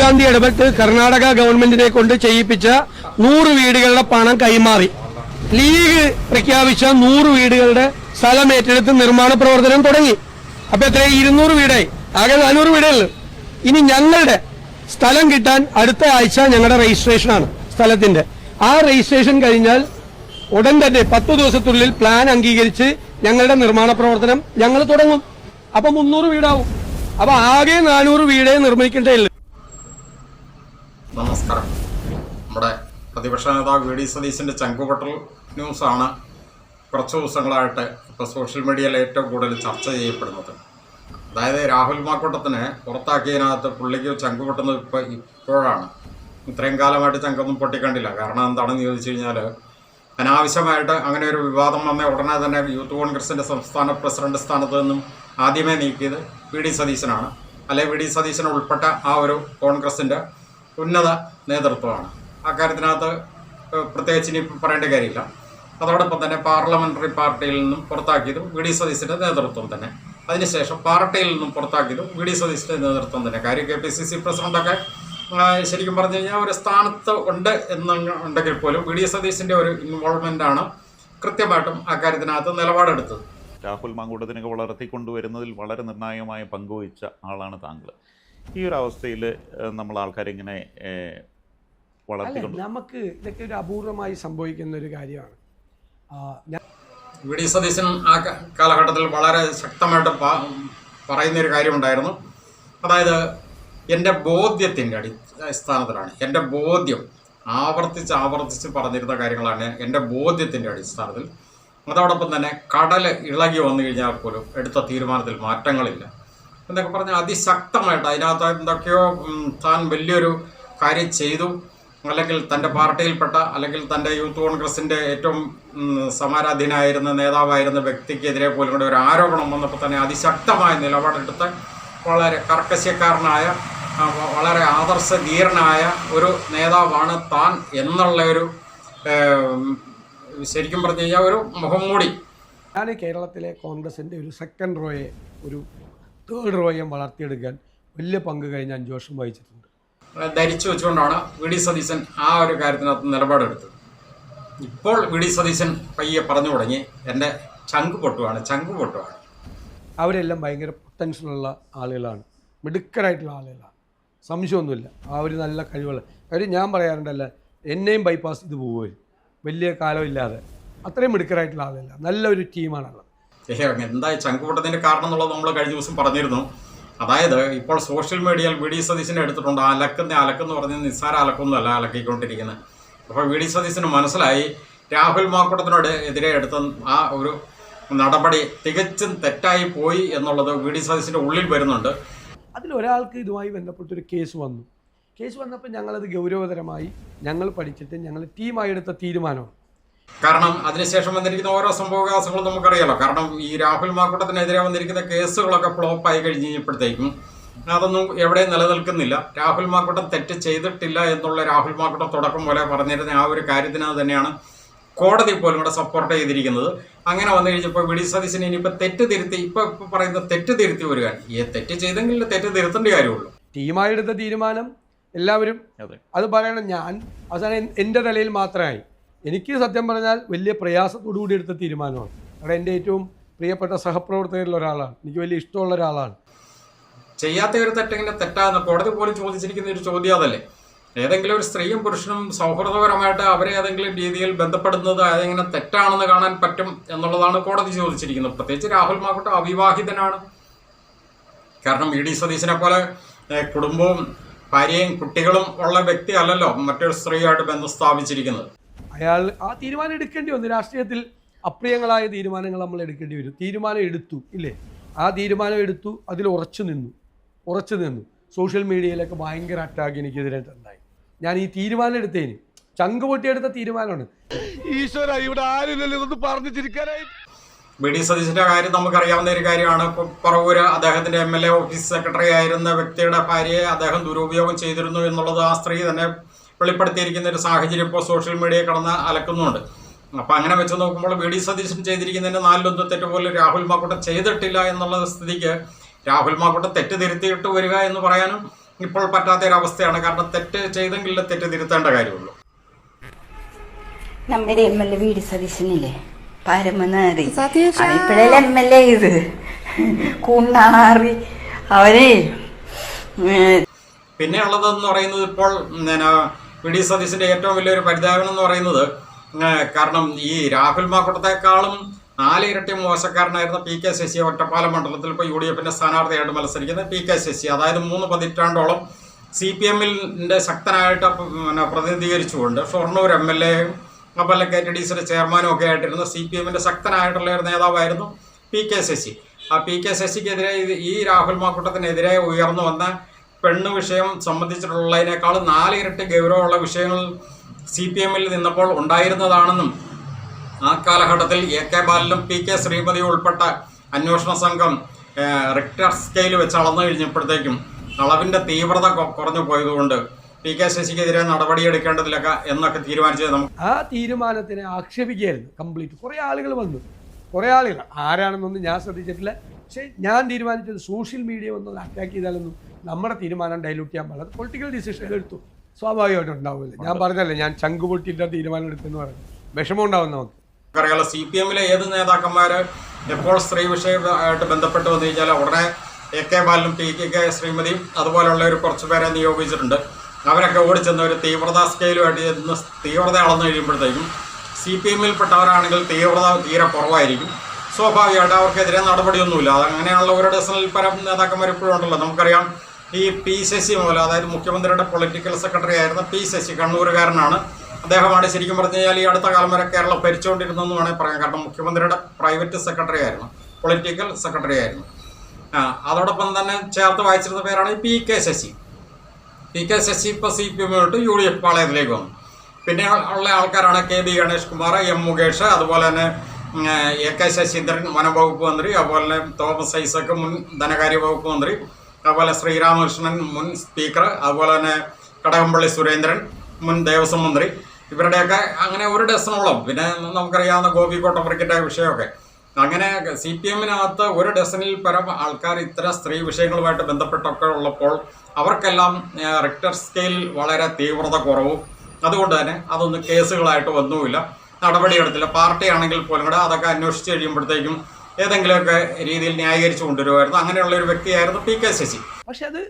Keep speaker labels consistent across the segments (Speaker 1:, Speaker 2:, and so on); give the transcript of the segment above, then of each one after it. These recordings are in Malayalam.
Speaker 1: ഗാന്ധി ഇടപെട്ട് കർണാടക ഗവൺമെന്റിനെ കൊണ്ട് ചെയ്യിപ്പിച്ച 100 വീടുകളുടെ പണം കൈമാറി. ലീഗ് പ്രഖ്യാപിച്ച 100 വീടുകളുടെ സ്ഥലം ഏറ്റെടുത്ത് നിർമ്മാണ പ്രവർത്തനം തുടങ്ങി. അപ്പൊ എത്ര 200 വീടായി, ആകെ 400 വീടുകൾ. ഇനി ഞങ്ങളുടെ സ്ഥലം കിട്ടാൻ അടുത്ത ആഴ്ച ഞങ്ങളുടെ രജിസ്ട്രേഷനാണ് സ്ഥലത്തിന്റെ. ആ രജിസ്ട്രേഷൻ കഴിഞ്ഞാൽ ഉടൻ തന്നെ 10 ദിവസത്തിനുള്ളിൽ പ്ലാൻ അംഗീകരിച്ച് ഞങ്ങളുടെ നിർമ്മാണ പ്രവർത്തനം ഞങ്ങൾ തുടങ്ങും. അപ്പൊ 300 വീടാവും. അപ്പൊ ആകെ 400 വീടേ നിർമ്മിക്കേണ്ടേ.
Speaker 2: നമസ്കാരം. നമ്മുടെ പ്രതിപക്ഷ നേതാവ് വി ഡി സതീശൻ്റെ ചങ്കുപൊട്ടൽ ന്യൂസാണ് കുറച്ച് ദിവസങ്ങളായിട്ട് ഇപ്പോൾ സോഷ്യൽ മീഡിയയിൽ ഏറ്റവും കൂടുതൽ ചർച്ച ചെയ്യപ്പെടുന്നത്. അതായത് രാഹുൽ മാക്കൂട്ടത്തിനെ പുറത്താക്കിയതിനകത്ത് പുള്ളിക്ക് ചങ്ക് പൊട്ടുന്നത് ഇപ്പോഴാണ്. ഇത്രയും കാലമായിട്ട് ചങ്കൊന്നും പൊട്ടിക്കണ്ടില്ല. കാരണം എന്താണെന്ന് ചോദിച്ചു കഴിഞ്ഞാൽ, അനാവശ്യമായിട്ട് അങ്ങനെ ഒരു വിവാദം വന്ന ഉടനെ തന്നെ യൂത്ത് കോൺഗ്രസിൻ്റെ സംസ്ഥാന പ്രസിഡന്റ് സ്ഥാനത്ത് നിന്നും ആദ്യമേ നീക്കിയത് വി ഡി സതീശനാണ്. അല്ലെങ്കിൽ വി ഡി സതീശൻ ഉൾപ്പെട്ട ആ ഒരു കോൺഗ്രസിൻ്റെ ഉന്നത നേതൃത്വമാണ്. ആ കാര്യത്തിനകത്ത് പ്രത്യേകിച്ച് ഇനി പറയേണ്ട കാര്യമില്ല. അതോടൊപ്പം തന്നെ പാർലമെൻ്ററി പാർട്ടിയിൽ നിന്നും പുറത്താക്കിയതും വി ഡി സതീശൻ്റെ നേതൃത്വം തന്നെ. അതിനുശേഷം പാർട്ടിയിൽ നിന്നും പുറത്താക്കിയതും വി ഡി സതീശൻ്റെ നേതൃത്വം തന്നെ. കാര്യം KPCC പ്രസിഡന്റൊക്കെ ശരിക്കും പറഞ്ഞു കഴിഞ്ഞാൽ ഒരു സ്ഥാനത്ത് ഉണ്ട് എന്നുണ്ടെങ്കിൽ പോലും വി ഡി സതീശൻ്റെ ഒരു ഇൻവോൾവ്മെൻ്റാണ് കൃത്യമായിട്ടും ആ കാര്യത്തിനകത്ത് നിലപാടെടുത്തത്.
Speaker 3: രാഹുൽ മാങ്കൂട്ടത്തിനൊക്കെ വളർത്തിക്കൊണ്ടുവരുന്നതിൽ വളരെ നിർണായകമായ പങ്കുവഹിച്ച ആളാണ് താങ്കൾ. ഈ ഒരു അവസ്ഥയിൽ നമ്മൾ ആൾക്കാരിങ്ങനെ വളർത്തിക്കൊണ്ട്,
Speaker 1: നമുക്ക് ഇതൊക്കെ ഒരു അപൂർവമായി സംഭവിക്കുന്ന ഒരു കാര്യമാണ്.
Speaker 2: വി ഡി സതീശൻ ആ കാലഘട്ടത്തിൽ വളരെ ശക്തമായിട്ട് പറയുന്നൊരു കാര്യമുണ്ടായിരുന്നു. അതായത് എൻ്റെ ബോധ്യത്തിൻ്റെ അടിസ്ഥാനത്തിലാണ്, എൻ്റെ ബോധ്യം ആവർത്തിച്ച് പറഞ്ഞിരുന്ന കാര്യങ്ങളാണ് എൻ്റെ ബോധ്യത്തിൻ്റെ അടിസ്ഥാനത്തിൽ. അതോടൊപ്പം തന്നെ കടൽ ഇളകി വന്നു കഴിഞ്ഞാൽ പോലും എടുത്ത തീരുമാനത്തിൽ മാറ്റങ്ങളില്ല എന്നൊക്കെ പറഞ്ഞാൽ അതിശക്തമായിട്ട് അതിനകത്ത് എന്തൊക്കെയോ താൻ വലിയൊരു കാര്യം ചെയ്തു, അല്ലെങ്കിൽ തൻ്റെ പാർട്ടിയിൽപ്പെട്ട അല്ലെങ്കിൽ തൻ്റെ യൂത്ത് കോൺഗ്രസിൻ്റെ ഏറ്റവും സമാരാധ്യനായിരുന്ന നേതാവായിരുന്ന വ്യക്തിക്കെതിരെ പോലും കൂടെ ഒരു ആരോപണം വന്നപ്പോൾ തന്നെ അതിശക്തമായ നിലപാടെടുത്ത് വളരെ കർക്കശക്കാരനായ വളരെ ആദർശധീരനായ ഒരു നേതാവാണ് താൻ എന്നുള്ള ഒരു ശരിക്കും പറഞ്ഞു കഴിഞ്ഞാൽ ഒരു മുഖം മൂടി.
Speaker 1: ഞാൻ കേരളത്തിലെ കോൺഗ്രസിൻ്റെ ഒരു സെക്കൻഡ് റോയെ ഒരു തേർഡ് റോയെ വളർത്തിയെടുക്കാൻ വലിയ പങ്ക് കഴിഞ്ഞ 5 വർഷം വഹിച്ചിട്ടുണ്ട്.
Speaker 2: ധരിച്ചു വെച്ചുകൊണ്ടാണ് വി ഡി സതീശൻ ആ ഒരു കാര്യത്തിനകത്ത് നിലപാടെടുത്തത്. ഇപ്പോൾ വി ഡി സതീശൻ പയ്യെ പറഞ്ഞു തുടങ്ങി, എൻ്റെ ചങ്ക് പൊട്ടുവാണ്.
Speaker 1: അവരെല്ലാം ഭയങ്കര പൊട്ടൻഷ്യലുള്ള ആളുകളാണ്, മിടുക്കരായിട്ടുള്ള ആളുകളാണ്, സംശയമൊന്നുമില്ല. അവർ നല്ല കഴിവുള്ള കാര്യം ഞാൻ പറയാറുണ്ടല്ല, എന്നെയും ബൈപ്പാസ് ചെയ്ത് പോകുമല്ലോ വലിയ കാലമില്ലാതെ. അത്രയും മിടുക്കരായിട്ടുള്ള ആളുകളല്ല, നല്ലൊരു ടീമാണുള്ളത്.
Speaker 2: എന്താ ചങ്ക് പൊട്ടത്തിൻ്റെ കാരണം എന്നുള്ളത് നമ്മൾ കഴിഞ്ഞ ദിവസം പറഞ്ഞിരുന്നു. അതായത് ഇപ്പോൾ സോഷ്യൽ മീഡിയയിൽ വി ഡി സതീശനെ എടുത്തിട്ടുണ്ട്. അലക്കെന്ന് പറഞ്ഞ് നിസ്സാര അലക്കൊന്നുമല്ല അലക്കിക്കൊണ്ടിരിക്കുന്നത്. അപ്പോൾ വി ഡി സതീശന് മനസ്സിലായി രാഹുൽ മാക്കൂട്ടത്തിനോട് എതിരെ എടുത്ത ആ ഒരു നടപടി തികച്ചും തെറ്റായി പോയി എന്നുള്ളത് വി ഡി സതീശൻ്റെ ഉള്ളിൽ വരുന്നുണ്ട്.
Speaker 1: അതിലൊരാൾക്ക് ഇതുമായി ബന്ധപ്പെട്ടൊരു കേസ് വന്നു. കേസ് വന്നപ്പോൾ ഞങ്ങളത് ഗൗരവതരമായി ഞങ്ങൾ പഠിച്ചിട്ട് ഞങ്ങൾ ടീമായി എടുത്ത തീരുമാനമാണ്.
Speaker 2: കാരണം അതിനുശേഷം വന്നിരിക്കുന്ന ഓരോ സംഭവവികാസങ്ങളും നമുക്കറിയാലോ. കാരണം ഈ രാഹുൽ മാക്കൂട്ടത്തിനെതിരെ വന്നിരിക്കുന്ന കേസുകളൊക്കെ ഫ്ലോപ്പായി കഴിഞ്ഞപ്പോഴത്തേക്കും അതൊന്നും എവിടെയും നിലനിൽക്കുന്നില്ല. രാഹുൽ മാക്കൂട്ടം തെറ്റ് ചെയ്തിട്ടില്ല എന്നുള്ള രാഹുൽ മാക്കൂട്ടം തുടക്കം പോലെ പറഞ്ഞിരുന്ന ആ ഒരു കാര്യത്തിനത് തന്നെയാണ് കോടതി പോലും കൂടെ സപ്പോർട്ട് ചെയ്തിരിക്കുന്നത്. അങ്ങനെ വന്നു കഴിഞ്ഞപ്പോൾ വി ഡി സതീശന് ഇനിയിപ്പോൾ തെറ്റ് തിരുത്തി, ഇപ്പോൾ പറയുന്ന തെറ്റ് തിരുത്തി വരിക. ഈ തെറ്റ് ചെയ്തെങ്കിൽ തെറ്റ് തിരുത്തേണ്ട കാര്യമുള്ളൂ.
Speaker 1: ടീമായി എടുത്ത തീരുമാനം എല്ലാവരും അത് പറയണം. ഞാൻ അവസാനം എൻ്റെ തലയിൽ മാത്രമായി. എനിക്ക് സത്യം പറഞ്ഞാൽ വലിയ പ്രയാസത്തോടു കൂടി എടുത്ത തീരുമാനമാണ്. അവിടെ എൻ്റെ ഏറ്റവും പ്രിയപ്പെട്ട സഹപ്രവർത്തകരിൽ ഒരാളാണ്, എനിക്ക് വലിയ ഇഷ്ടമുള്ള ഒരാളാണ്.
Speaker 2: ചെയ്യാത്ത ഒരു തെറ്റെങ്ങനെ തെറ്റാന്ന് കോടതി പോലും ചോദിച്ചിരിക്കുന്ന ഒരു ചോദ്യം അതല്ലേ. ഏതെങ്കിലും ഒരു സ്ത്രീയും പുരുഷനും സൗഹൃദപരമായിട്ട് അവരെ ഏതെങ്കിലും രീതിയിൽ ബന്ധപ്പെടുന്നത് അതെങ്ങനെ തെറ്റാണെന്ന് കാണാൻ പറ്റും എന്നുള്ളതാണ് കോടതി ചോദിച്ചിരിക്കുന്നത്. പ്രത്യേകിച്ച് രാഹുൽ മാക്കൂട്ടം അവിവാഹിതനാണ്. കാരണം വി ഡി സതീശനെ പോലെ കുടുംബവും ഭാര്യയും കുട്ടികളും ഉള്ള വ്യക്തി അല്ലല്ലോ മറ്റൊരു സ്ത്രീയായിട്ട് ബന്ധം സ്ഥാപിച്ചിരിക്കുന്നത്.
Speaker 1: അയാൾ ആ തീരുമാനം എടുക്കേണ്ടി വന്നു. രാഷ്ട്രീയത്തിൽ അപ്രിയങ്ങളായ തീരുമാനങ്ങൾ നമ്മൾ എടുക്കേണ്ടി വരും. തീരുമാനം എടുത്തു ഇല്ലേ, ആ തീരുമാനം എടുത്തു, അതിൽ ഉറച്ചു നിന്നു. സോഷ്യൽ മീഡിയയിലൊക്കെ ഭയങ്കര അറ്റാക്ക് എനിക്കെതിരായിട്ടുണ്ടായി. ഞാൻ ഈ തീരുമാനം എടുത്തതിന് ചങ്ക് പൊട്ടിയെടുത്ത തീരുമാനമാണ്. ഈശ്വര, ഇവിടെ ആരുമില്ലല്ലോ ഇതൊന്ന് പറഞ്ഞു ചിരിക്കാനായി.
Speaker 2: വി ഡി സതീശന്റെ കാര്യം നമുക്കറിയാവുന്ന ഒരു കാര്യമാണ്. പറവൂര് അദ്ദേഹത്തിന്റെ MLA ഓഫീസ് സെക്രട്ടറി ആയിരുന്ന വ്യക്തിയുടെ ഭാര്യയെ അദ്ദേഹം ദുരുപയോഗം ചെയ്തിരുന്നു എന്നുള്ളത് ആ സ്ത്രീ തന്നെ വെളിപ്പെടുത്തിയിരിക്കുന്ന ഒരു സാഹചര്യം ഇപ്പോൾ സോഷ്യൽ മീഡിയയിൽ കടന്ന് അലക്കുന്നുണ്ട്. അപ്പം അങ്ങനെ വെച്ച് നോക്കുമ്പോൾ വി ഡി സതീശൻ ചെയ്തിരിക്കുന്നതിൻ്റെ 4 തെറ്റ് പോലും രാഹുൽ മാക്കൂട്ടം ചെയ്തിട്ടില്ല എന്നുള്ള സ്ഥിതിക്ക് രാഹുൽ മാക്കൂട്ടം തെറ്റ് തിരുത്തിയിട്ട് വരിക എന്ന് പറയാനും ഇപ്പോൾ പറ്റാത്തൊരവസ്ഥയാണ്. കാരണം തെറ്റ് ചെയ്തെങ്കിൽ തെറ്റ് തിരുത്തേണ്ട കാര്യമുള്ളൂ.
Speaker 4: നമ്മുടെ MLA VD സതീശനില്ലേ, പരമനാറി ഇപ്പോഴല്ലേ MLA ഇത് കുണ്ണാറി അവരെ.
Speaker 2: പിന്നെ ഉള്ളതെന്ന് പറയുന്നത് ഇപ്പോൾ VD സതീശന്റെ ഏറ്റവും വലിയൊരു പരിതാപനം എന്ന് പറയുന്നത്, കാരണം ഈ രാഹുൽ മാക്കൂട്ടത്തെക്കാളും 4 ഇരട്ടി മോശക്കാരനായിരുന്ന PK ശശി ഒറ്റപ്പാലം മണ്ഡലത്തിൽ ഇപ്പോൾ UDFന്റെ സ്ഥാനാർത്ഥിയായിട്ട് മത്സരിക്കുന്ന PK ശശി, അതായത് 3 പതിറ്റാണ്ടോളം CPM-ന്റെ ശക്തനായിട്ട് പ്രതിനിധീകരിച്ചുകൊണ്ട് ഷൊർണൂർ MLA-യും അതുപോലെ KTDCയുടെ ചെയർമാനും ഒക്കെ ആയിട്ടിരുന്ന CPM-ന്റെ ശക്തനായിട്ടുള്ള ഒരു നേതാവായിരുന്നു PK ശശി. ആ PK ശശിക്കെതിരെ ഈ രാഹുൽ മാക്കൂട്ടത്തിനെതിരെ ഉയർന്നു വന്ന പെണ്ണ് വിഷയം സംബന്ധിച്ചിട്ടുള്ളതിനേക്കാളും 4 ഇരട്ടി ഗൗരവമുള്ള വിഷയങ്ങൾ CPM-ൽ നിന്നപ്പോൾ ഉണ്ടായിരുന്നതാണെന്നും ആ കാലഘട്ടത്തിൽ AK ബാലനും PK ശ്രീമതിയും ഉൾപ്പെട്ട അന്വേഷണ സംഘം റിക്ടർ സ്കെയിൽ വെച്ച് അളന്നു കഴിഞ്ഞപ്പോഴത്തേക്കും അളവിൻ്റെ തീവ്രത കുറഞ്ഞു പോയതുകൊണ്ട് PK ശശിക്കെതിരെ നടപടിയെടുക്കേണ്ടതില്ല എന്നൊക്കെ തീരുമാനിച്ചത്
Speaker 1: ആ തീരുമാനത്തിനെ ആക്ഷേപിക്കുകയായിരുന്നു കംപ്ലീറ്റ്. കുറേ ആളുകൾ വന്നു, കുറേ ആളുകൾ ആരാണെന്നൊന്നും ഞാൻ ശ്രദ്ധിച്ചിട്ടില്ല. പക്ഷേ ഞാൻ തീരുമാനിച്ചത് സോഷ്യൽ മീഡിയ ഒന്നും അറ്റാക്ക് ചെയ്താലൊന്നും നമ്മുടെ തീരുമാനം ഡൈലൂട്ട് ചെയ്യാൻ പാടില്ല. പൊളിറ്റിക്കൽ ഡിസിഷൻ എടുത്തു, സ്വാഭാവികമായിട്ടും ഉണ്ടാവില്ല. ഞാൻ പറഞ്ഞല്ലേ, ഞാൻ ചങ്ക് പൊട്ടിയിട്ട് തീരുമാനം എടുത്തെന്ന് പറഞ്ഞു, വിഷമം ഉണ്ടാവും നമുക്ക്.
Speaker 2: അറിയാലോ, CPM-ലെ ഏത് നേതാക്കന്മാർ എപ്പോൾ സ്ത്രീ വിഷയമായിട്ട് ബന്ധപ്പെട്ട് വന്നു കഴിഞ്ഞാൽ ഉടനെ AK ബാലനും PK ശ്രീമതിയും അതുപോലെയുള്ള ഒരു കുറച്ച് പേരെ നിയോഗിച്ചിട്ടുണ്ട്. അവരൊക്കെ ഓടിച്ചെന്ന ഒരു തീവ്രത സ്കെയിലുമായിട്ട് ചെന്ന് തീവ്രത അളന്നു കഴിയുമ്പോഴത്തേക്കും CPM-ൽപ്പെട്ടവരാണെങ്കിൽ തീവ്രത തീരെ കുറവായിരിക്കും. സ്വാഭാവികമായിട്ട് അവർക്കെതിരെ നടപടിയൊന്നുമില്ല. അങ്ങനെയുള്ള ഒരു ഡസനിൽ പരം നേതാക്കന്മാർ ഇപ്പോഴും ഉണ്ടല്ലോ. നമുക്കറിയാം ഈ P ശശി മൂലം, അതായത് മുഖ്യമന്ത്രിയുടെ പൊളിറ്റിക്കൽ സെക്രട്ടറി ആയിരുന്ന P ശശി, കണ്ണൂരുകാരനാണ്. അദ്ദേഹമാണ് ശരിക്കും പറഞ്ഞു കഴിഞ്ഞാൽ ഈ അടുത്ത കാലം വരെ കേരളം ഭരിച്ചുകൊണ്ടിരുന്നെന്ന് വേണമെങ്കിൽ പറയാം. കാരണം മുഖ്യമന്ത്രിയുടെ പ്രൈവറ്റ് സെക്രട്ടറി ആയിരുന്നു, പൊളിറ്റിക്കൽ സെക്രട്ടറി ആയിരുന്നു. അതോടൊപ്പം തന്നെ ചേർത്ത് വായിച്ചിരുന്ന പേരാണ് ഈ PK ശശി. PK ശശി ഇപ്പോൾ CPM വിട്ട് UDF പാളയത്തിലേക്ക് വന്നു. പിന്നെ ഉള്ള ആൾക്കാരാണ് KB ഗണേഷ് കുമാർ, M മുകേഷ്, അതുപോലെ തന്നെ AK ശശീന്ദ്രൻ വനംവകുപ്പ് മന്ത്രി, അതുപോലെ തന്നെ തോമസ് ഐസക് മുൻ ധനകാര്യ വകുപ്പ് മന്ത്രി, അതുപോലെ ശ്രീരാമകൃഷ്ണൻ മുൻ സ്പീക്കർ, അതുപോലെ തന്നെ കടകംപള്ളി സുരേന്ദ്രൻ മുൻ ദേവസ്വം മന്ത്രി. ഇവരുടെയൊക്കെ അങ്ങനെ ഒരു ഡസനോളം. പിന്നെ നമുക്കറിയാവുന്ന ഗോപി കോട്ടപ്പുറക്കിൻ്റെ വിഷയമൊക്കെ. അങ്ങനെ CPM-നകത്ത് ഒരു ഡസനിൽ പരം ആൾക്കാർ ഇത്തരം സ്ത്രീ വിഷയങ്ങളുമായിട്ട് ബന്ധപ്പെട്ടൊക്കെ ഉള്ളപ്പോൾ അവർക്കെല്ലാം റിക്ടർ സ്കെയിൽ വളരെ തീവ്രത കുറവും. അതുകൊണ്ട് തന്നെ അതൊന്നും കേസുകളായിട്ട് ഒന്നുമില്ല, നടപടിയെടുത്തില്ല. പാർട്ടിയാണെങ്കിൽ പോലും കൂടെ അതൊക്കെ അന്വേഷിച്ച് കഴിയുമ്പോഴത്തേക്കും ഏതെങ്കിലുമൊക്കെ രീതിയിൽ ന്യായീകരിച്ചു കൊണ്ടുവരുമായിരുന്നു. അങ്ങനെയുള്ള ഒരു വ്യക്തിയായിരുന്നു PK ശശി.
Speaker 1: പക്ഷെ അത്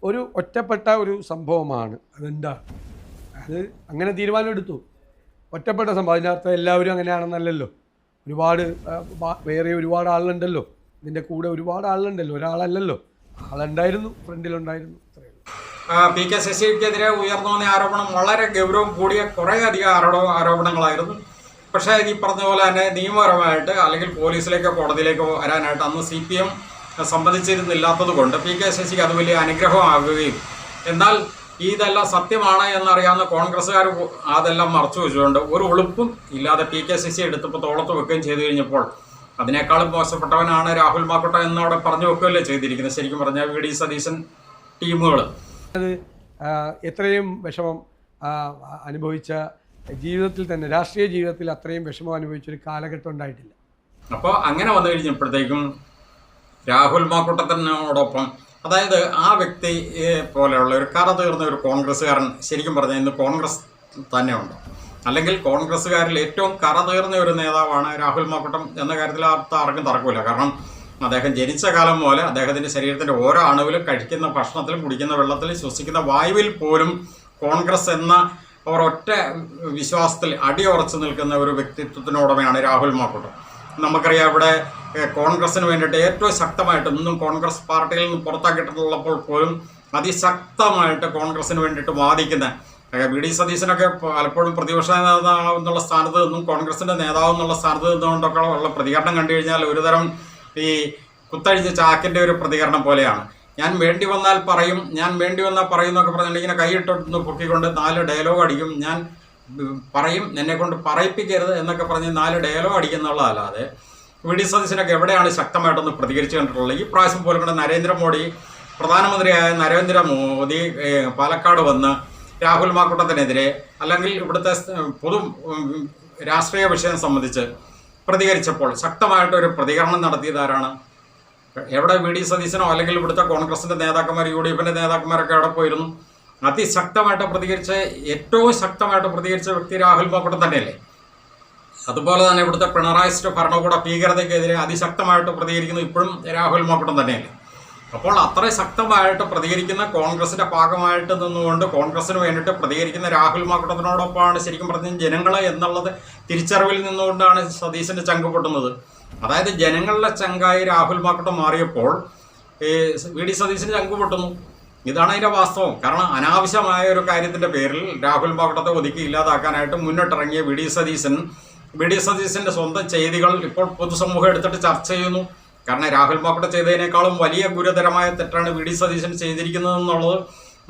Speaker 1: ഒരു ഒറ്റപ്പെട്ട ഒരു സംഭവമാണ്. അതെന്താ, അത് അങ്ങനെ തീരുമാനമെടുത്തു, ഒറ്റപ്പെട്ട സംഭവം. അതിനർത്ഥം എല്ലാവരും അങ്ങനെയാണെന്നല്ലല്ലോ. ഒരുപാട് വേറെ ഒരുപാട് ആളുണ്ടല്ലോ, ഇതിൻ്റെ കൂടെ ഒരുപാട് ആളുണ്ടല്ലോ, ഒരാളല്ലല്ലോ. ആളുണ്ടായിരുന്നു, ഫ്രണ്ടിലുണ്ടായിരുന്നു.
Speaker 2: PK ശശിക്കെതിരെ ഉയർന്നു വന്ന ആരോപണം വളരെ ഗൗരവം കൂടിയ കുറേ അധികം ആരോപണങ്ങളായിരുന്നു. പക്ഷേ ഈ പറഞ്ഞ പോലെ തന്നെ നിയമപരമായിട്ട് അല്ലെങ്കിൽ പോലീസിലേക്കോ കോടതിയിലേക്കോ വരാനായിട്ട് അന്ന് CPM സംബന്ധിച്ചിരുന്നില്ലാത്തത് കൊണ്ട് PK ശശിക്ക് അത് വലിയ അനുഗ്രഹമാകുകയും, എന്നാൽ ഇതെല്ലാം സത്യമാണ് എന്നറിയാവുന്ന കോൺഗ്രസ്സുകാർ അതെല്ലാം മറച്ചു വെച്ചുകൊണ്ട് ഒരു ഒളിപ്പും ഇല്ലാതെ PK ശശി എടുത്തിപ്പോൾ തോളത്ത് വെക്കുകയും ചെയ്തു കഴിഞ്ഞപ്പോൾ അതിനേക്കാളും മോശപ്പെട്ടവനാണ് രാഹുൽ മാക്കൂട്ടം എന്നവിടെ പറഞ്ഞു വെക്കുകയല്ലേ ചെയ്തിരിക്കുന്നത്. ശരിക്കും പറഞ്ഞാൽ VD സതീശൻ ടീമുകൾ
Speaker 1: അത് എത്രയും വിഷമം അനുഭവിച്ച ജീവിതത്തിൽ തന്നെ, രാഷ്ട്രീയ ജീവിതത്തിൽ അത്രയും വിഷമം അനുഭവിച്ചൊരു കാലഘട്ടം ഉണ്ടായിട്ടില്ല.
Speaker 2: അപ്പോൾ അങ്ങനെ വന്നു കഴിഞ്ഞപ്പോഴത്തേക്കും രാഹുൽ മാക്കൂട്ടത്തിനോടൊപ്പം, അതായത് ആ വ്യക്തി പോലെയുള്ള ഒരു കറ തീർന്ന ഒരു കോൺഗ്രസ്സുകാരൻ ശരിക്കും പറഞ്ഞാൽ ഇന്ന് കോൺഗ്രസ് തന്നെ ഉണ്ട്. അല്ലെങ്കിൽ കോൺഗ്രസ്സുകാരിൽ ഏറ്റവും കറ തീർന്ന ഒരു നേതാവാണ് രാഹുൽ മാക്കൂട്ടം എന്ന കാര്യത്തിൽ ആർക്കും തർക്കമില്ല. കാരണം അദ്ദേഹം ജനിച്ച കാലം പോലെ അദ്ദേഹത്തിൻ്റെ ശരീരത്തിൻ്റെ ഓരോ അണുവിലും, കഴിക്കുന്ന ഭക്ഷണത്തിലും, കുടിക്കുന്ന വെള്ളത്തിലും, ശ്വസിക്കുന്ന വായുവിൽ പോലും കോൺഗ്രസ് എന്ന ഒരൊറ്റ വിശ്വാസത്തിൽ അടിയുറച്ചു നിൽക്കുന്ന ഒരു വ്യക്തിത്വത്തിനുടമയാണ് രാഹുൽ മാക്കൂട്ടം. നമുക്കറിയാം, ഇവിടെ കോൺഗ്രസിന് വേണ്ടിയിട്ട് ഏറ്റവും ശക്തമായിട്ട് ഇന്നും കോൺഗ്രസ് പാർട്ടിയിൽ നിന്ന് പുറത്താക്കിയിട്ടുള്ളപ്പോൾ പോലും അതിശക്തമായിട്ട് കോൺഗ്രസിന് വേണ്ടിയിട്ട് വാദിക്കുന്ന VD സതീശനൊക്കെ പലപ്പോഴും പ്രതിപക്ഷ നേതാവ് എന്നുള്ള സ്ഥാനത്ത് നിന്നും കോൺഗ്രസിൻ്റെ നേതാവ് എന്നുള്ള സ്ഥാനത്ത് നിന്നുകൊണ്ടൊക്കെ ഉള്ള പ്രതികരണം കണ്ടു കഴിഞ്ഞാൽ ഒരുതരം ഈ കുത്തഴിഞ്ഞ ചാക്കിൻ്റെ ഒരു പ്രതികരണം പോലെയാണ്. ഞാൻ വേണ്ടി വന്നാൽ പറയും, ഞാൻ വേണ്ടി വന്നാൽ പറയും എന്നൊക്കെ പറഞ്ഞിട്ടുണ്ടെങ്കിൽ ഇങ്ങനെ കൈയിട്ടൊന്ന് പൊക്കിക്കൊണ്ട് 4 ഡയലോഗ് അടിക്കും. ഞാൻ പറയും, എന്നെക്കൊണ്ട് പറയിപ്പിക്കരുത് എന്നൊക്കെ പറഞ്ഞ് 4 ഡയലോഗ് അടിക്കുന്നുള്ളതല്ലാതെ VD സതീശനൊക്കെ എവിടെയാണ് ശക്തമായിട്ടൊന്ന് പ്രതികരിച്ചു കണ്ടിട്ടുള്ളത്? ഈ പ്രാവശ്യം പോലും കൂടെ നരേന്ദ്രമോദി, പ്രധാനമന്ത്രിയായ നരേന്ദ്രമോദി പാലക്കാട് വന്ന് രാഹുൽ മാക്കൂട്ടത്തിനെതിരെ അല്ലെങ്കിൽ ഇവിടുത്തെ പൊതു രാഷ്ട്രീയ വിഷയം സംബന്ധിച്ച് പ്രതികരിച്ചപ്പോൾ ശക്തമായിട്ടൊരു പ്രതികരണം നടത്തിയതാരാണ്? എവിടെ വി ഡി സതീശനോ അല്ലെങ്കിൽ ഇവിടുത്തെ കോൺഗ്രസിൻ്റെ നേതാക്കന്മാർ, UDF നേതാക്കന്മാരൊക്കെ അവിടെ പോയിരുന്നു. അതിശക്തമായിട്ട് പ്രതികരിച്ച, ഏറ്റവും ശക്തമായിട്ട് പ്രതികരിച്ച വ്യക്തി രാഹുൽ മാങ്കൂട്ടം തന്നെയല്ലേ. അതുപോലെ തന്നെ ഇവിടുത്തെ പിണറായി ഭരണകൂട ഭീകരതയ്ക്കെതിരെ അതിശക്തമായിട്ട് പ്രതികരിക്കുന്നത് ഇപ്പോഴും രാഹുൽ മാങ്കൂട്ടം തന്നെയല്ലേ. അപ്പോൾ അത്ര ശക്തമായിട്ട് പ്രതികരിക്കുന്ന കോൺഗ്രസിൻ്റെ ഭാഗമായിട്ട് നിന്നുകൊണ്ട് കോൺഗ്രസിന് വേണ്ടിയിട്ട് പ്രതികരിക്കുന്ന രാഹുൽ മാങ്കൂട്ടത്തിനോടൊപ്പമാണ് ശരിക്കും പറഞ്ഞ ജനങ്ങൾ എന്നുള്ളത് തിരിച്ചറിവിൽ നിന്നുകൊണ്ടാണ് സതീശൻ്റെ ചങ്ക് പൊട്ടുന്നത്. അതായത് ജനങ്ങളുടെ ചങ്കായി രാഹുൽ മാങ്കൂട്ടം മാറിയപ്പോൾ വി ഡി സതീശന് ചങ്ക് പൊട്ടുന്നു. ഇതാണ് അതിൻ്റെ വാസ്തവം. കാരണം അനാവശ്യമായ ഒരു കാര്യത്തിൻ്റെ പേരിൽ രാഹുൽ മാങ്കൂട്ടത്തെ ഒതുക്കി ഇല്ലാതാക്കാനായിട്ട് മുന്നിട്ടിറങ്ങിയ വി ഡി സതീശൻ്റെ സ്വന്തം ചെയ്തികൾ ഇപ്പോൾ പൊതുസമൂഹം എടുത്തിട്ട് ചർച്ച ചെയ്യുന്നു. കാരണം രാഹുൽ മാങ്കൂട്ടം ചെയ്തതിനേക്കാളും വലിയ ഗുരുതരമായ തെറ്റാണ് വി ഡി സതീശൻ ചെയ്തിരിക്കുന്നതെന്നുള്ളത്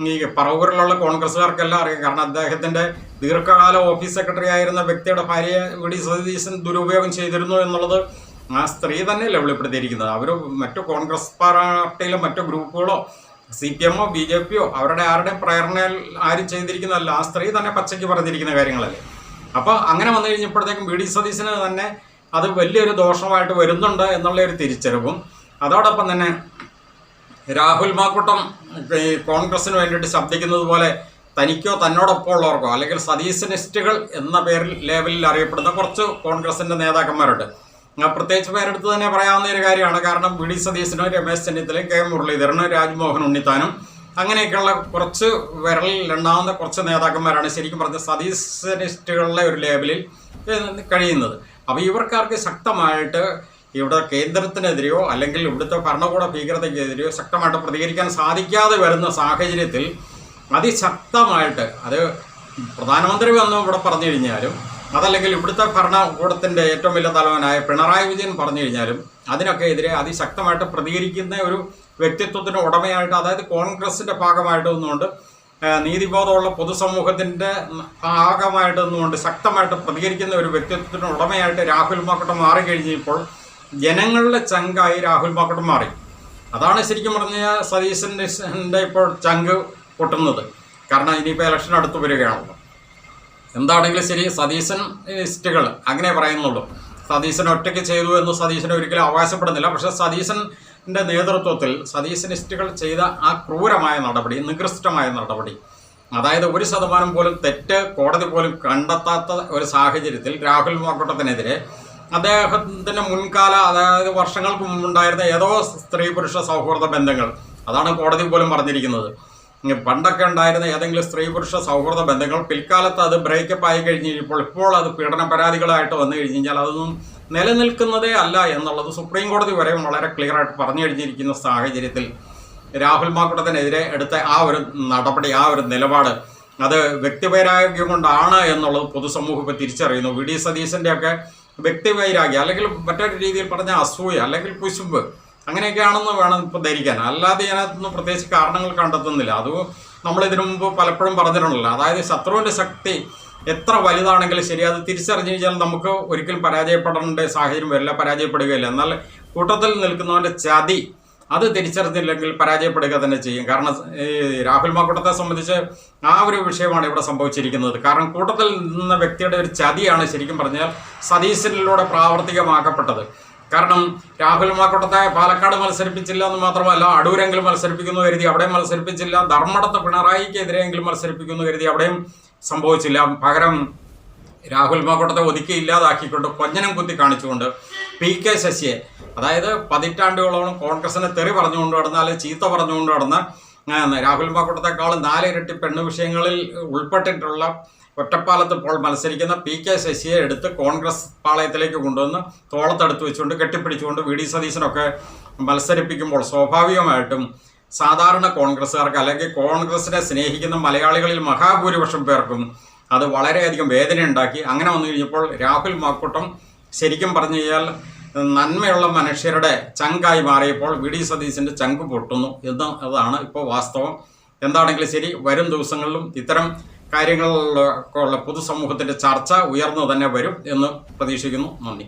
Speaker 2: ഈ പറവൂരിലുള്ള കോൺഗ്രസ്സുകാർക്കെല്ലാം അറിയാം. കാരണം അദ്ദേഹത്തിൻ്റെ ദീർഘകാല ഓഫീസ് സെക്രട്ടറി ആയിരുന്ന വ്യക്തിയുടെ ഭാര്യയെ വി ഡി സതീശൻ ദുരുപയോഗം ചെയ്തിരുന്നു എന്നുള്ളത് ആ സ്ത്രീ തന്നെയല്ലേ വെളിപ്പെടുത്തിയിരിക്കുന്നത്. അവർ മറ്റു കോൺഗ്രസ് പാർട്ടിയിലെ മറ്റു ഗ്രൂപ്പുകളോ CPM ഓ BJP യോ അവരുടെ ആരുടെയും പ്രേരണയിൽ ആരും ചെയ്തിരിക്കുന്നതല്ല, ആ സ്ത്രീ തന്നെ പച്ചയ്ക്ക് പറഞ്ഞിരിക്കുന്ന കാര്യങ്ങളല്ലേ. അപ്പോൾ അങ്ങനെ വന്നു കഴിഞ്ഞപ്പോഴത്തേക്കും വി ഡി സതീശന് തന്നെ അത് വലിയൊരു ദോഷമായിട്ട് വരുന്നുണ്ട് എന്നുള്ള ഒരു തിരിച്ചറിവും, അതോടൊപ്പം തന്നെ രാഹുൽ മാങ്കൂട്ടം ഈ കോൺഗ്രസിന് വേണ്ടിയിട്ട് ശബ്ദിക്കുന്നത് പോലെ തനിക്കോ തന്നോടൊപ്പം ഉള്ളവർക്കോ അല്ലെങ്കിൽ സതീശനിസ്റ്റുകൾ എന്ന പേരിൽ ലേബലിൽ അറിയപ്പെടുന്ന കുറച്ച് കോൺഗ്രസിൻ്റെ നേതാക്കന്മാരുണ്ട്. പ്രത്യേകിച്ച് പേരെടുത്ത് തന്നെ പറയാവുന്ന ഒരു കാര്യമാണ്. കാരണം വി ഡി സതീശനും രമേശ് ചെന്നിത്തലയും K മുരളീധരനും രാജ്മോഹൻ ഉണ്ണിത്താനും അങ്ങനെയൊക്കെയുള്ള കുറച്ച് വിരലിൽ എണ്ണാവുന്ന കുറച്ച് നേതാക്കന്മാരാണ് ശരിക്കും പറഞ്ഞ സതീശനിസ്റ്റുകളുടെ ഒരു ലേബലിൽ കഴിയുന്നത്. അപ്പോൾ ഇവർക്കാർക്ക് ശക്തമായിട്ട് ഇവിടെ കേന്ദ്രത്തിനെതിരെയോ അല്ലെങ്കിൽ ഇവിടുത്തെ ഭരണകൂട ഭീകരതയ്ക്കെതിരെയോ ശക്തമായിട്ട് പ്രതികരിക്കാൻ സാധിക്കാതെ വരുന്ന സാഹചര്യത്തിൽ അതിശക്തമായിട്ട് അത് പ്രധാനമന്ത്രി വന്ന് ഇവിടെ പറഞ്ഞു കഴിഞ്ഞാലും അതല്ലെങ്കിൽ ഇവിടുത്തെ ഭരണകൂടത്തിൻ്റെ ഏറ്റവും വലിയ തലവനായ പിണറായി വിജയൻ പറഞ്ഞു കഴിഞ്ഞാലും അതിനൊക്കെ എതിരെ അതിശക്തമായിട്ട് പ്രതികരിക്കുന്ന ഒരു വ്യക്തിത്വത്തിന് ഉടമയായിട്ട്, അതായത് കോൺഗ്രസിൻ്റെ ഭാഗമായിട്ട് നിന്നുകൊണ്ട് നീതിബോധമുള്ള പൊതുസമൂഹത്തിൻ്റെ ഭാഗമായിട്ട് നിന്നുകൊണ്ട് ശക്തമായിട്ട് പ്രതികരിക്കുന്ന ഒരു വ്യക്തിത്വത്തിന് ഉടമയായിട്ട് രാഹുൽ മാങ്കൂട്ടം മാറിക്കഴിഞ്ഞപ്പോൾ ജനങ്ങളുടെ ചങ്കായി രാഹുൽ മാങ്കൂട്ടം മാറി. അതാണ് ശരിക്കും പറഞ്ഞാൽ സതീശൻ്റെ ഇപ്പോൾ ചങ്ക് പൊട്ടുന്നത്. കാരണം ഇനിയിപ്പോൾ ഇലക്ഷൻ അടുത്ത് വരികയാണല്ലോ. എന്താണെങ്കിലും ശരി, സതീശനിസ്റ്റുകൾ അങ്ങനെ പറയുന്നുള്ളൂ. സതീശൻ ഒറ്റയ്ക്ക് ചെയ്തു എന്ന് സതീശൻ ഒരിക്കലും അവകാശപ്പെടുന്നില്ല. പക്ഷേ സതീശൻ്റെ നേതൃത്വത്തിൽ സതീശനിസ്റ്റുകൾ ചെയ്ത ആ ക്രൂരമായ നടപടി, നികൃഷ്ടമായ നടപടി, അതായത് 1% പോലും തെറ്റ് കോടതി പോലും കണ്ടെത്താത്ത ഒരു സാഹചര്യത്തിൽ രാഹുൽ മാങ്കൂട്ടത്തിനെതിരെ അദ്ദേഹത്തിൻ്റെ മുൻകാല, അതായത് വർഷങ്ങൾക്ക് മുമ്പുണ്ടായിരുന്ന ഏതോ സ്ത്രീ പുരുഷ സൗഹൃദ ബന്ധങ്ങൾ, അതാണ് കോടതി പോലും പറഞ്ഞിരിക്കുന്നത്. പണ്ടൊക്കെ ഉണ്ടായിരുന്ന ഏതെങ്കിലും സ്ത്രീ പുരുഷ സൗഹൃദ ബന്ധങ്ങൾ പിൽക്കാലത്ത് അത് ബ്രേക്കപ്പ് ആയി കഴിഞ്ഞപ്പോൾ ഇപ്പോൾ അത് പീഡന പരാതികളായിട്ട് വന്നു കഴിഞ്ഞാൽ അതൊന്നും നിലനിൽക്കുന്നതേ അല്ല എന്നുള്ളത് സുപ്രീം കോടതി വരെ വളരെ ക്ലിയറായിട്ട് പറഞ്ഞു കഴിഞ്ഞിരിക്കുന്ന സാഹചര്യത്തിൽ രാഹുൽ മാങ്കൂട്ടത്തിനെതിരെ എടുത്ത ആ ഒരു നടപടി, ആ ഒരു നിലപാട് അത് വ്യക്തിവൈരാഗ്യം കൊണ്ടാണ് എന്നുള്ളത് പൊതുസമൂഹം ഇപ്പോൾ തിരിച്ചറിയുന്നു. വി ഡി സതീശൻ്റെയൊക്കെ വ്യക്തിവൈരാഗ്യം അല്ലെങ്കിൽ മറ്റൊരു രീതിയിൽ പറഞ്ഞ അസൂയ അല്ലെങ്കിൽ കുശുമ്പ് അങ്ങനെയൊക്കെയാണെന്ന് വേണം ഇപ്പോൾ ധരിക്കാൻ. അല്ലാതെ ഇതിനകത്തൊന്നും പ്രത്യേകിച്ച് കാരണങ്ങൾ കണ്ടെത്തുന്നില്ല. അത് നമ്മളിതിനു മുമ്പ് പലപ്പോഴും പറഞ്ഞിട്ടുണ്ടല്ലോ. അതായത് ശത്രുവിൻ്റെ ശക്തി എത്ര വലുതാണെങ്കിലും ശരി, അത് തിരിച്ചറിഞ്ഞു കഴിഞ്ഞാൽ നമുക്ക് ഒരിക്കലും പരാജയപ്പെടേണ്ട സാഹചര്യം വരില്ല, പരാജയപ്പെടുകയില്ല. എന്നാൽ കൂട്ടത്തിൽ നിൽക്കുന്നവൻ്റെ ചതി അത് തിരിച്ചറിഞ്ഞില്ലെങ്കിൽ പരാജയപ്പെടുക തന്നെ ചെയ്യും. കാരണം രാഹുൽ മാങ്കൂട്ടത്തെ സംബന്ധിച്ച് ആ ഒരു വിഷയമാണ് ഇവിടെ സംഭവിച്ചിരിക്കുന്നത്. കാരണം കൂട്ടത്തിൽ നിന്ന വ്യക്തിയുടെ ഒരു ചതിയാണ് ശരിക്കും പറഞ്ഞാൽ സതീശനിലൂടെ പ്രാവർത്തികമാക്കപ്പെട്ടത്. കാരണം രാഹുൽ മാങ്കൂട്ടത്തെ പാലക്കാട് മത്സരിപ്പിച്ചില്ല എന്ന് മാത്രമല്ല, അടൂരെങ്കിലും മത്സരിപ്പിക്കുന്നു കരുതി അവിടെയും മത്സരിപ്പിച്ചില്ല. ധർമ്മടത്ത് പിണറായിക്കെതിരെയെങ്കിലും മത്സരിപ്പിക്കുന്നു കരുതി അവിടെയും സംഭവിച്ചില്ല. പകരം രാഹുൽ മാങ്കൂട്ടത്തെ ഒതുക്കി ഇല്ലാതാക്കിക്കൊണ്ട് കൊഞ്ഞനം കുത്തി കാണിച്ചുകൊണ്ട് PK ശശിയെ, അതായത് പതിറ്റാണ്ടുകളോളം കോൺഗ്രസിനെ തെറി പറഞ്ഞുകൊണ്ട് നടന്ന അല്ലെങ്കിൽ ചീത്ത പറഞ്ഞുകൊണ്ട് നടന്ന രാഹുൽ മാങ്കൂട്ടത്തെക്കാളും 4 ഇരട്ടി പെണ്ണ് വിഷയങ്ങളിൽ ഉൾപ്പെട്ടിട്ടുള്ള ഒറ്റപ്പാലത്ത് ഇപ്പോൾ മത്സരിക്കുന്ന PK ശശിയെ എടുത്ത് കോൺഗ്രസ് പാളയത്തിലേക്ക് കൊണ്ടുവന്ന് തോളത്തെടുത്ത് വെച്ചുകൊണ്ട് കെട്ടിപ്പിടിച്ചുകൊണ്ട് വി ഡി സതീശനൊക്കെ മത്സരിപ്പിക്കുമ്പോൾ സ്വാഭാവികമായിട്ടും സാധാരണ കോൺഗ്രസ്സുകാർക്ക് അല്ലെങ്കിൽ കോൺഗ്രസിനെ സ്നേഹിക്കുന്ന മലയാളികളിൽ മഹാഭൂരിപക്ഷം പേർക്കും അത് വളരെയധികം വേദനയുണ്ടാക്കി. അങ്ങനെ വന്നു കഴിഞ്ഞപ്പോൾ രാഹുൽ മാങ്കൂട്ടം ശരിക്കും പറഞ്ഞു കഴിഞ്ഞാൽ നന്മയുള്ള മനുഷ്യരുടെ ചങ്കായി മാറിയപ്പോൾ വി ഡി സതീശൻ്റെ ചങ്ക് പൊട്ടുന്നു എന്നതാണ് ഇപ്പോൾ വാസ്തവം. എന്താണെങ്കിലും ശരി, വരും ദിവസങ്ങളിലും ഇത്തരം കാര്യങ്ങളിലുള്ള പൊതുസമൂഹത്തിൻ്റെ ചർച്ച ഉയർന്നു തന്നെ വരും എന്ന് പ്രതീക്ഷിക്കുന്നു. നന്ദി.